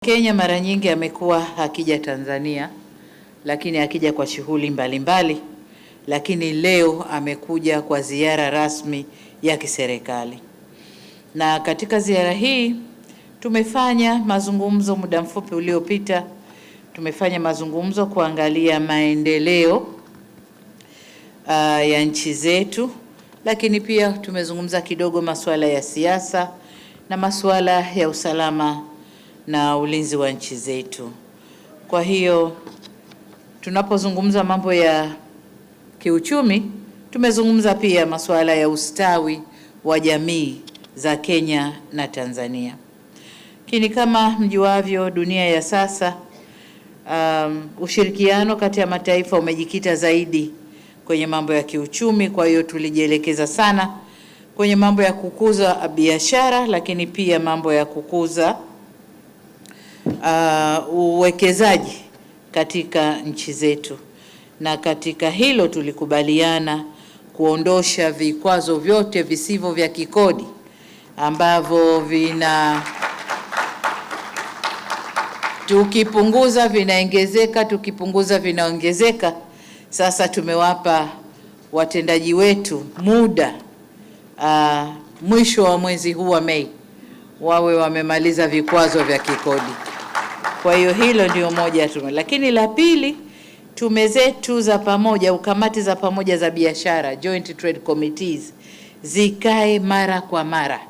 Kenya mara nyingi amekuwa akija Tanzania, lakini akija kwa shughuli mbalimbali, lakini leo amekuja kwa ziara rasmi ya kiserikali. Na katika ziara hii tumefanya mazungumzo muda mfupi uliopita, tumefanya mazungumzo kuangalia maendeleo ya nchi zetu, lakini pia tumezungumza kidogo masuala ya siasa na masuala ya usalama na ulinzi wa nchi zetu. Kwa hiyo tunapozungumza mambo ya kiuchumi, tumezungumza pia masuala ya ustawi wa jamii za Kenya na Tanzania. Lakini kama mjuavyo, dunia ya sasa, ushirikiano kati ya mataifa umejikita zaidi kwenye mambo ya kiuchumi. Kwa hiyo tulijielekeza sana kwenye mambo ya kukuza biashara, lakini pia mambo ya kukuza uwekezaji katika nchi zetu. Na katika hilo tulikubaliana kuondosha vikwazo vyote visivyo vya kikodi ambavyo tukipunguza vinaongezeka, tukipunguza vinaongezeka. Sasa tumewapa watendaji wetu muda mwisho wa mwezi huu wa Mei wawe wamemaliza vikwazo vya kikodi. Kwa hiyo hilo ndio moja tu. Lakini la pili, tume zetu za pamoja, kamati za pamoja za biashara, Joint Trade Committees, zikae mara kwa mara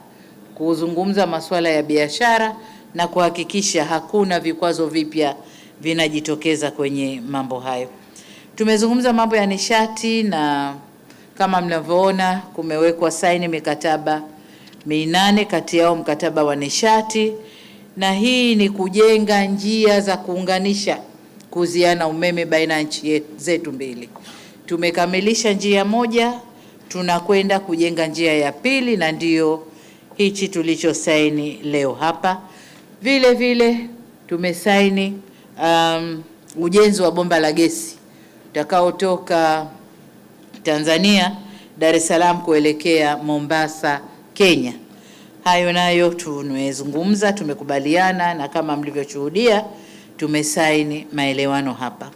kuzungumza masuala ya biashara na kuhakikisha hakuna vikwazo vipya vinajitokeza kwenye mambo hayo. Tumezungumza mambo ya nishati, na kama mnavyoona kumewekwa saini mikataba 8, kati yao mkataba wa nishati, na hii ni kujenga njia za kuunganisha kuziana umeme baina ya nchi zetu mbili. Tumekamilisha njia moja, tunakwenda kujenga njia ya pili, na ndio hichi tulichosaini leo hapa. Vile vile tumesaini ujenzi wa bomba la gesi utakaotoka Tanzania Dar es Salaam kuelekea Mombasa, Kenya. Hayo nayo tumezungumza, tumekubaliana, na kama mlivyoshuhudia tumesaini maelewano hapa.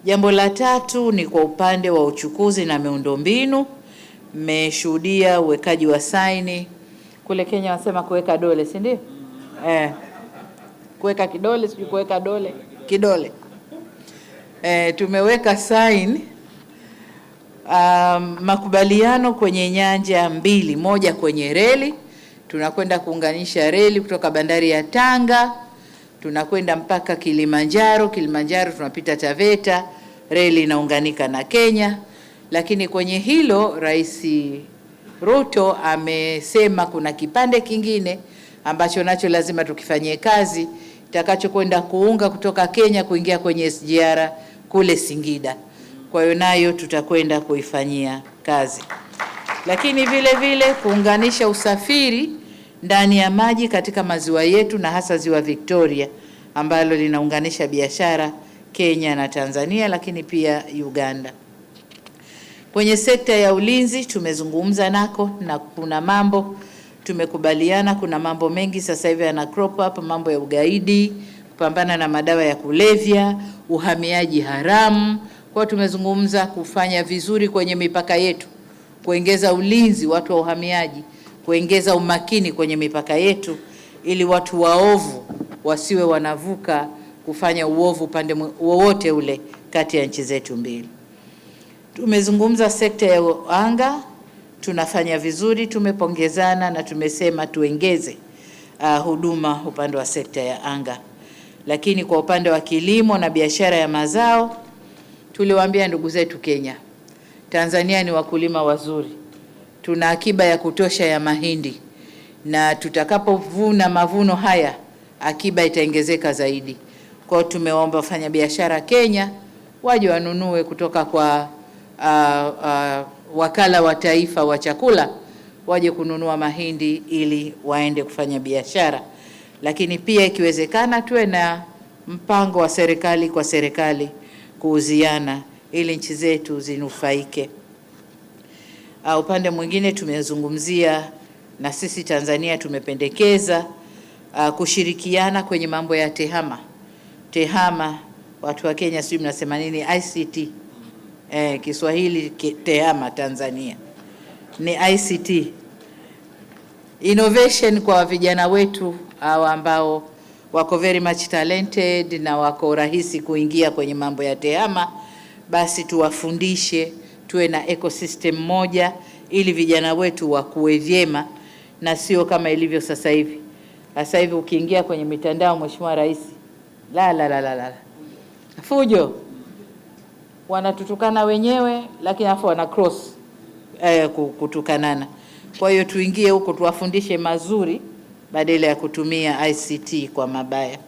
Jambo la tatu ni kwa upande wa uchukuzi na miundombinu. Mmeshuhudia uwekaji wa saini kule Kenya, wasema kuweka dole, si ndio? Kuweka kidole, sio kuweka dole, kidole. Tumeweka saini makubaliano kwenye nyanja mbili. Moja kwenye reli, tunakwenda kuunganisha reli kutoka bandari ya Tanga tunakwenda mpaka Kilimanjaro. Kilimanjaro tunapita Taveta, reli inaunganika na Kenya. Lakini kwenye hilo Rais Ruto amesema kuna kipande kingine ambacho nacho lazima tukifanyie kazi, itakachokwenda kuunga kutoka Kenya kuingia kwenye SGR kule Singida. Kwa hiyo nayo tutakwenda kuifanyia kazi. Lakini vile vile kuunganisha usafiri ndani ya maji katika maziwa yetu, na hasa ziwa Victoria ambalo linaunganisha biashara Kenya na Tanzania, lakini pia Uganda. Kwenye sekta ya ulinzi tumezungumza nako, na kuna mambo tumekubaliana. Kuna mambo mengi sasa hivi yana crop up, mambo ya ugaidi, kupambana na madawa ya kulevya, uhamiaji haramu. Kwa tumezungumza kufanya vizuri kwenye mipaka yetu, kuongeza ulinzi watu wa uhamiaji, kuongeza umakini kwenye mipaka yetu, ili watu waovu wasiwe wanavuka kufanya uovu upande wowote ule kati ya nchi zetu mbili. Tumezungumza sekta ya anga, tunafanya vizuri, tumepongezana na tumesema tuongeze huduma upande wa sekta ya anga. Lakini kwa upande wa kilimo na biashara ya mazao, tuliwaambia ndugu zetu Kenya, Tanzania ni wakulima wazuri, tuna akiba ya kutosha ya mahindi, na tutakapovuna mavuno haya akiba itaongezeka zaidi. Kwa hiyo tumeomba wafanya biashara Kenya waje wanunue kutoka kwa wakala wa taifa wa chakula, waje kununua mahindi ili waende kufanya biashara. Lakini pia ikiwezekana tuwe na mpango wa serikali kwa serikali kuuziana ili nchi zetu zinufaike. Upande mwingine tumezungumzia, na sisi Tanzania tumependekeza kushirikiana kwenye mambo ya tehama. Tehama, watu wa Kenya sijui mnasema nini, ICT. Kiswahili tehama Tanzania ni ICT. Innovation kwa vijana wetu ambao wako very much talented na wako rahisi kuingia kwenye mambo ya tehama, basi tuwafundishe, tuwe na ecosystem moja ili vijana wetu wakue vyema, na sio kama ilivyo sasa hivi. Sasa hivi ukiingia kwenye mitandao, Mheshimiwa Rais, la fujo, wanatutukana wenyewe, lakini afu wana cross kutukanana. Kwa hiyo tuingie huko tuwafundishe mazuri badala ya kutumia ICT kwa mabaya.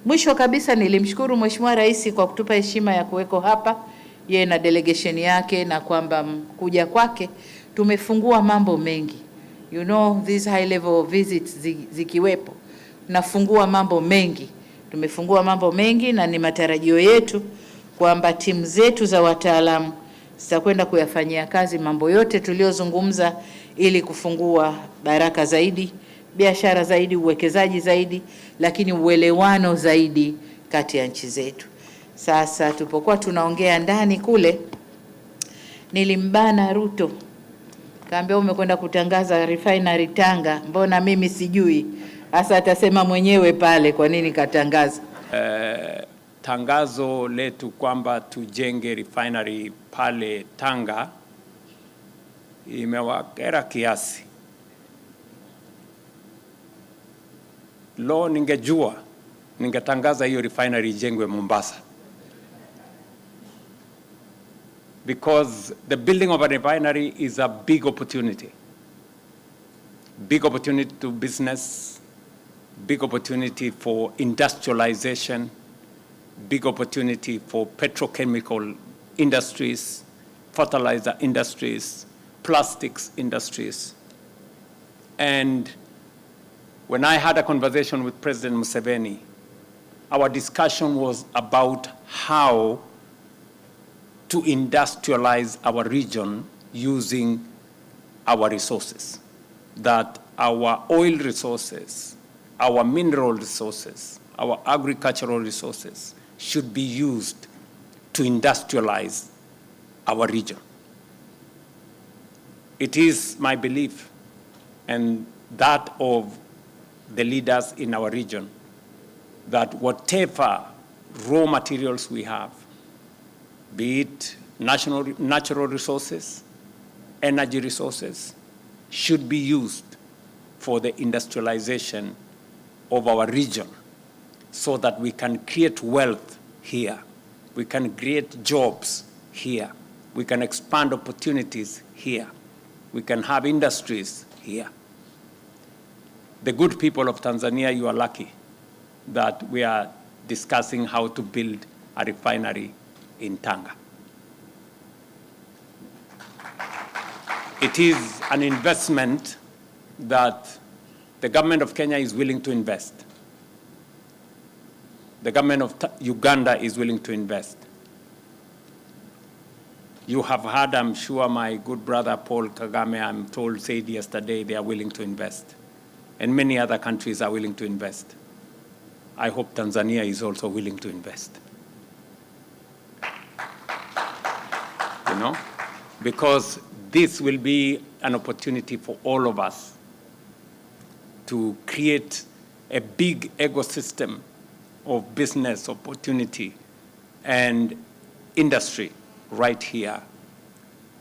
Mwisho kabisa, nilimshukuru Mheshimiwa Rais kwa kutupa heshima ya kuweko hapa yeye na delegation yake, na kwamba kuja kwake tumefungua mambo mengi. You know, these high level visits zikiwepo nafungua mambo mengi. Tumefungua mambo mengi, na ni matarajio yetu kwamba timu zetu za wataalamu zitakwenda kuyafanyia kazi mambo yote tuliozungumza, ili kufungua baraka zaidi, biashara zaidi, uwekezaji zaidi, lakini uelewano zaidi kati ya nchi zetu. Sasa tupokuwa tunaongea ndani kule, nilimbana Ruto, kaambia umekwenda kutangaza refinery Tanga, mbona mimi sijui? Hasa atasema mwenyewe pale kwa nini katangaza. Tangazo letu kwamba tujenge refinery pale Tanga imewakera kiasi. Ningejua ningetangaza hiyo refinery ijengwe Mombasa, because the building of a refinery is a big opportunity to business, big opportunity for industrialization, big opportunity for petrochemical industries, fertilizer industries, plastics industries. And when I had a conversation with President Museveni, our discussion was about how to industrialize our region using our resources, that our oil resources, our mineral resources, our agricultural resources should be used to industrialize our region. It is my belief, and that of the leaders in our region, that whatever raw materials we have, be it natural resources, energy resources, should be used for the industrialization of our region, so that we can create wealth here, we can create jobs here, we can expand opportunities here, we can have industries here. The good people of Tanzania, you are lucky that we are discussing how to build a refinery in Tanga. It is an investment that the government of Kenya is willing to invest. The government of Uganda is willing to invest. You have heard, I'm sure, my good brother Paul Kagame, I'm told, said yesterday they are willing to invest. And many other countries are willing to invest. I hope Tanzania is also willing to invest. You know, because this will be an opportunity for all of us to create a big ecosystem of business opportunity and industry right here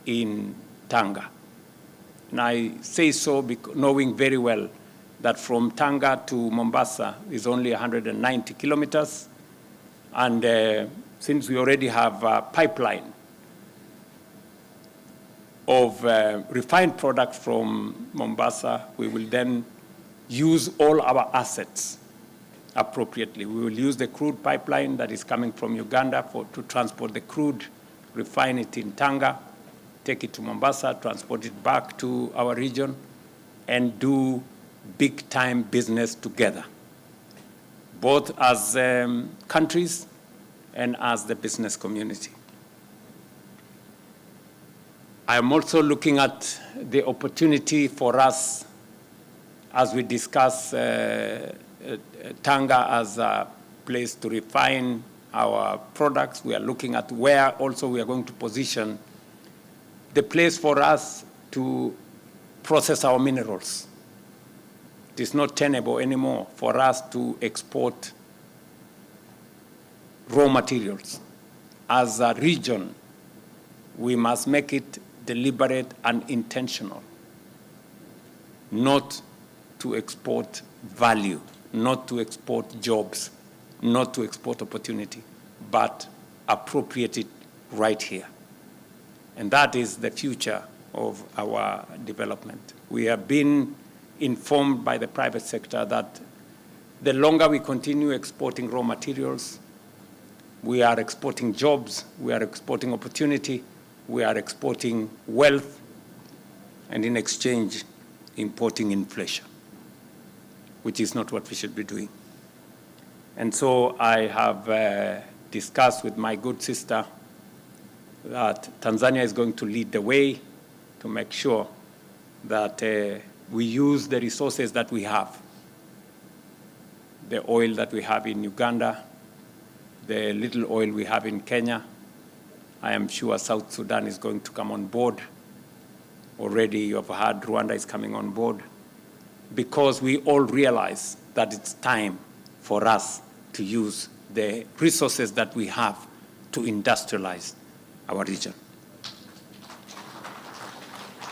in Tanga. And I say so knowing very well that from Tanga to Mombasa is only 190 kilometers. And since we already have a pipeline of refined products from Mombasa, we will then use all our assets appropriately. We will use the crude pipeline that is coming from Uganda to transport the crude, refine it in Tanga, take it to Mombasa, transport it back to our region, and do big-time business together, both as countries and as the business community. I am also looking at the opportunity for us as we discuss Tanga as a place to refine our products, we are looking at where also we are going to position the place for us to process our minerals. It is not tenable anymore for us to export raw materials. As a region, we must make it deliberate and intentional, not to export value, not to export jobs, not to export opportunity, but appropriate it right here. And that is the future of our development. We have been informed by the private sector that the longer we continue exporting raw materials, we are exporting jobs, we are exporting opportunity, we are exporting wealth, and in exchange, importing inflation, which is not what we should be doing. And so I have discussed with my good sister that Tanzania is going to lead the way to make sure that we use the resources that we have, the oil that we have in Uganda, the little oil we have in Kenya. I am sure South Sudan is going to come on board. Already you have heard Rwanda is coming on board, because we all realize that it's time for us to use the resources that we have to industrialize our region.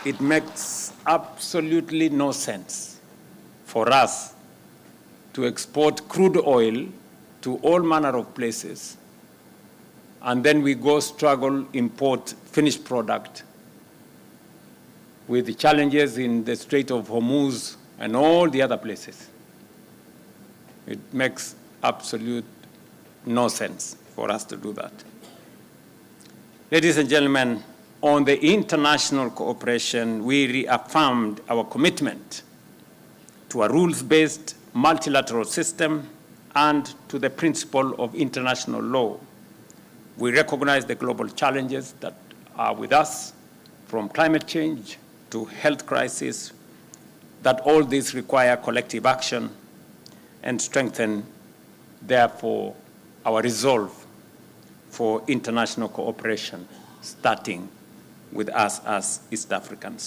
It makes absolutely no sense for us to export crude oil to all manner of places, and then we go struggle import finished product with the challenges in the Strait of Hormuz and all the other places. It makes absolute no sense for us to do that. Ladies and gentlemen, on the international cooperation, we reaffirmed our commitment to a rules-based multilateral system and to the principle of international law. We recognize the global challenges that are with us, from climate change to health crisis, that all these require collective action and strengthen, therefore, our resolve for international cooperation, starting with us as East Africans.